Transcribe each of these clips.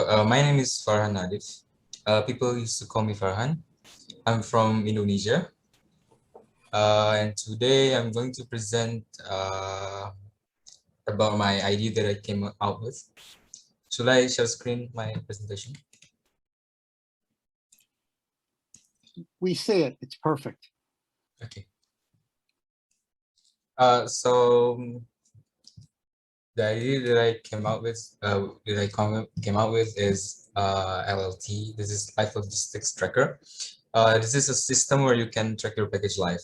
My name is Farhan Nadhif. People used to call me Farhan. I'm from Indonesia, and today I'm going to present about my idea that I came out with. Should I share screen my presentation? We see it. It's perfect. Okay. So the idea that I came out with, came out with is LLT. This is Life Logistics Tracker. This is a system where you can track your package life.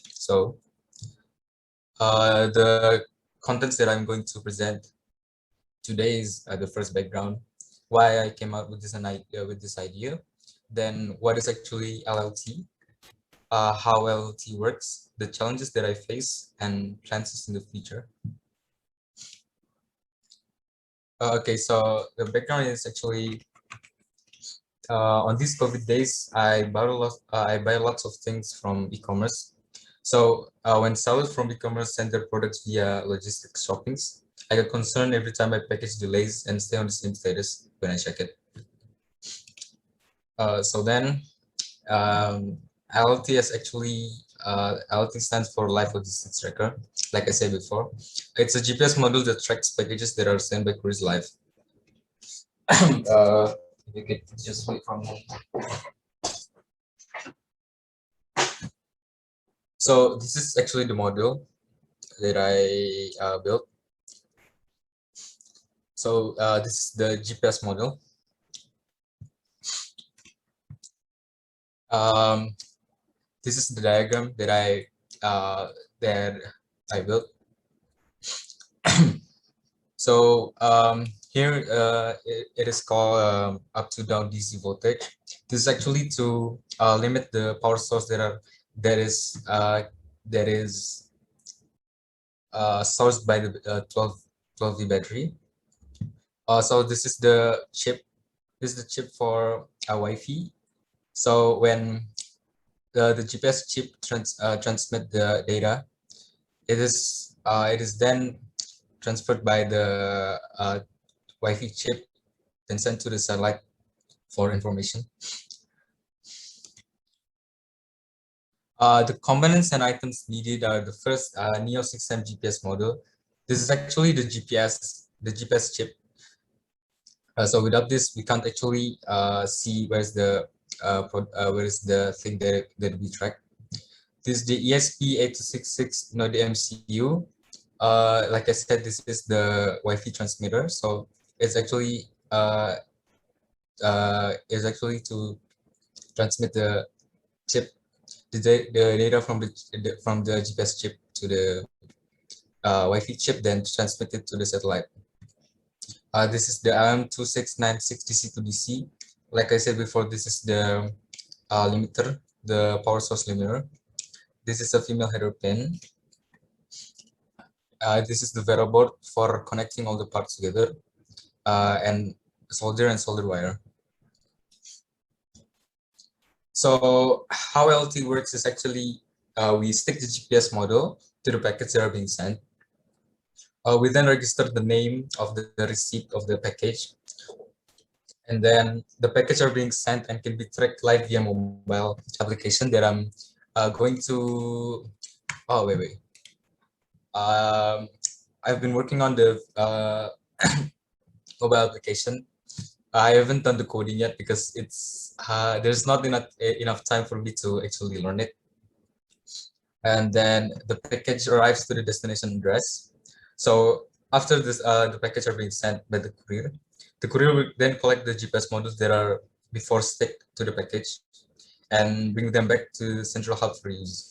So the contents that I'm going to present today is the first background, why I came out with this idea, then what is actually LLT, how LLT works, the challenges that I face, and plans in the future. Okay, so the background is actually on these COVID days, I buy lots of things from e-commerce. So when sellers from e-commerce send their products via logistics shoppings, I get concerned every time my package delays and stay on the same status when I check it. So then LLT is actually, LLT stands for Life Logistics Tracker. Like I said before, it's a GPS module that tracks packages that are sent by couriers live. You could just wait from me. So this is actually the module that I built. So this is the GPS model. This is the diagram that I built. So here it is called up to down DC voltage. This is actually to limit the power source that is sourced by the 12V battery. So this is the chip. This is the chip for Wi-Fi. So when the GPS chip transmit the data, it is then transferred by the Wi-Fi chip, then sent to the satellite for information. The components and items needed are the first Neo 6M GPS module. This is actually the GPS chip. So without this, we can't actually see where is the thing that we track. This is the ESP8266 node MCU. Like I said, this is the Wi-Fi transmitter. So it's actually to transmit the chip, the data from the GPS chip to the Wi-Fi chip, then transmit it to the satellite. This is the LM26960C to DC. Like I said before, this is the limiter, the power source limiter. This is a female header pin. This is the Vero board for connecting all the parts together, and solder wire. So how LT works is actually we stick the GPS model to the packets that are being sent. We then register the name of the receipt of the package, and then the package are being sent and can be tracked live via mobile application that I'm going to. Oh wait. I've been working on the mobile application. I haven't done the coding yet because it's there's not enough time for me to actually learn it. And then the package arrives to the destination address. So after this, the package are being sent by the courier. The courier will then collect the GPS modules that are before stick to the package and bring them back to central hub for use.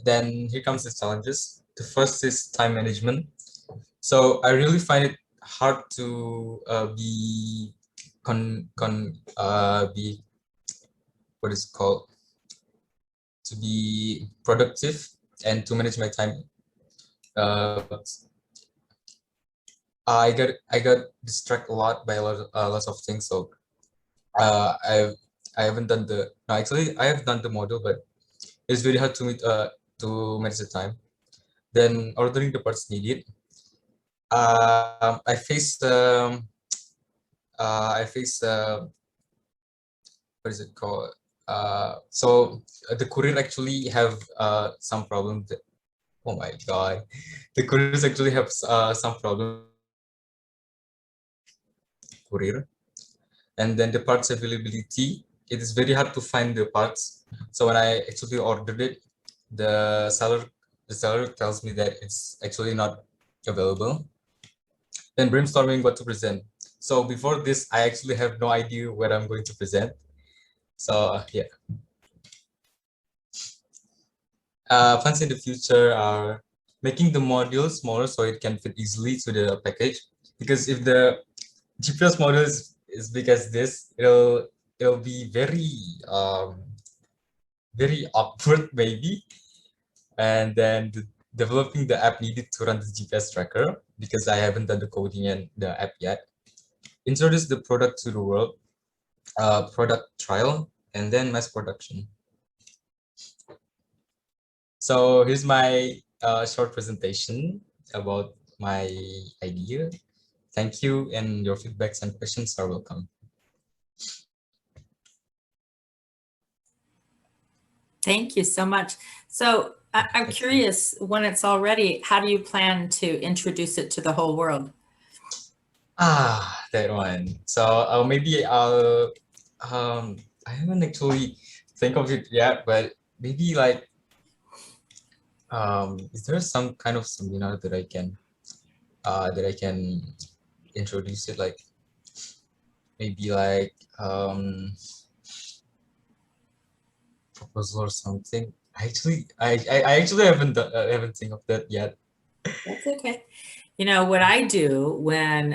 Then here comes the challenges. The first is time management. So I really find it hard to be what is it called, to be productive and to manage my time. I got distracted a lot by lots of things. So I haven't done actually I have done the model, but it's very hard to manage the time. then ordering the parts needed. I face what is it called? The courier actually have some problems. Oh my god, the couriers actually have some problems with courier, and then the parts availability. It is very hard to find the parts. So when I actually ordered it, the seller tells me that it's actually not available. Then brainstorming what to present. So before this, I actually have no idea what I'm going to present. So yeah. Plans in the future are making the module smaller so it can fit easily to the package. Because if the GPS module is big as this, it'll be very awkward maybe. And then developing the app needed to run the GPS tracker because I haven't done the coding and the app yet. Introduce the product to the world, product trial, and then mass production. So here's my short presentation about my idea. Thank you, and your feedbacks and questions are welcome. Thank you so much. So I'm curious, when it's all ready, how do you plan to introduce it to the whole world? That one. So maybe I haven't actually think of it yet, but maybe like is there some kind of seminar that I can introduce it, like maybe like proposal or something? I actually haven't think of that yet. That's okay. You know, what I do when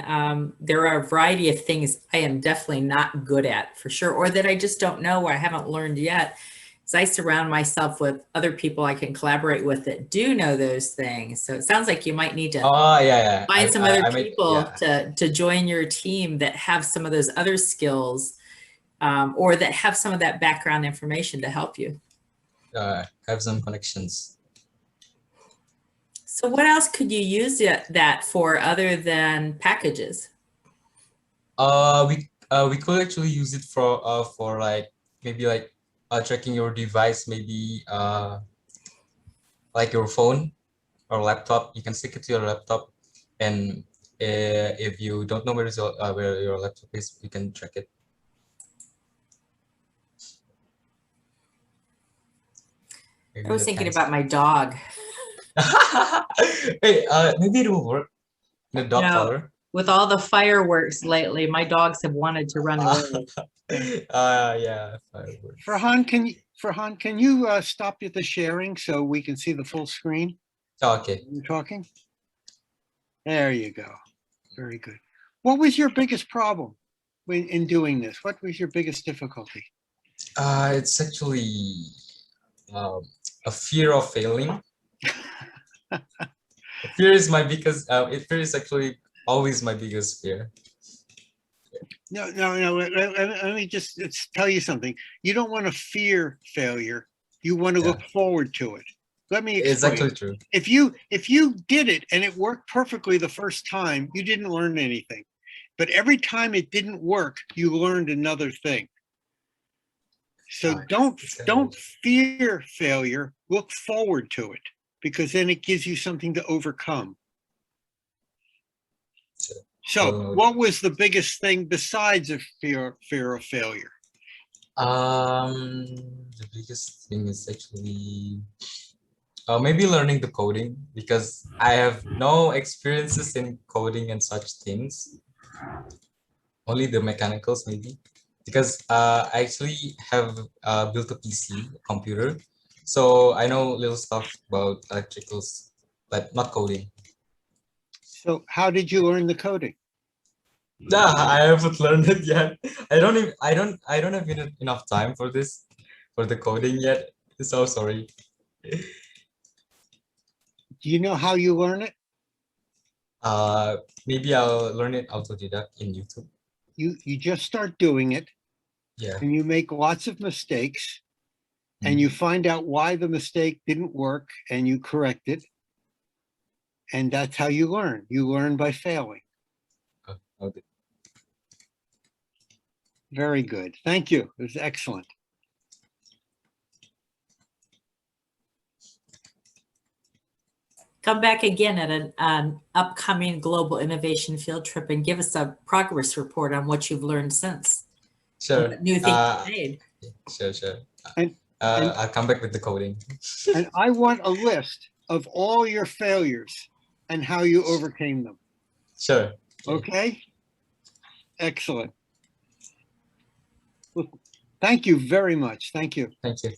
there are a variety of things I am definitely not good at, for sure, or that I just don't know or I haven't learned yet, is I surround myself with other people I can collaborate with that do know those things. So it sounds like you might need to Oh yeah. find some other I might, people yeah. to join your team that have some of those other skills, or that have some of that background information to help you. Have some connections. So what else could you use that for other than packages? We could actually use it for like maybe like tracking your device, maybe like your phone or laptop. You can stick it to your laptop, and if you don't know where your laptop is, you can track it. I was thinking about my dog. Hey, maybe it will work. The You dog know, color. with all the fireworks lately, my dogs have wanted to run away. Yeah, fireworks. Farhan, can you stop the sharing so we can see the full screen? Oh, okay. You're talking? There you go. Very good. What was your biggest problem in doing this? What was your biggest difficulty? It's actually a fear of failing. Fear is my biggest. Fear is actually always my biggest fear. No. Let me just tell you something. You don't want to fear failure. You want to look forward to it. Let me explain. It's actually true. If you did it and it worked perfectly the first time, you didn't learn anything. But every time it didn't work, you learned another thing. So don't fear failure. Look forward to it, because then it gives you something to overcome. So what was the biggest thing besides a fear of failure? The biggest thing is actually maybe learning the coding, because I have no experiences in coding and such things. Only the mechanicals maybe, because I actually have built a PC, a computer, so I know little stuff about electricals, but not coding. So how did you learn the coding? Yeah, I haven't learned it yet. I don't have enough time for this, for the coding yet. So sorry. Do you know how you learn it? Maybe I'll learn it autodidact in YouTube. You just start doing it. Yeah. And you make lots of mistakes, and you find out why the mistake didn't work, and you correct it. And that's how you learn. You learn by failing. Okay. Very good. Thank you. It was excellent. Come back again at an upcoming global innovation field trip and give us a progress report on what you've learned since. Sure. What new things you made. Sure. And I'll come back with the coding. and I want a list of all your failures and how you overcame them. Sure. Okay? Excellent. Well, thank you very much. Thank you. Thank you.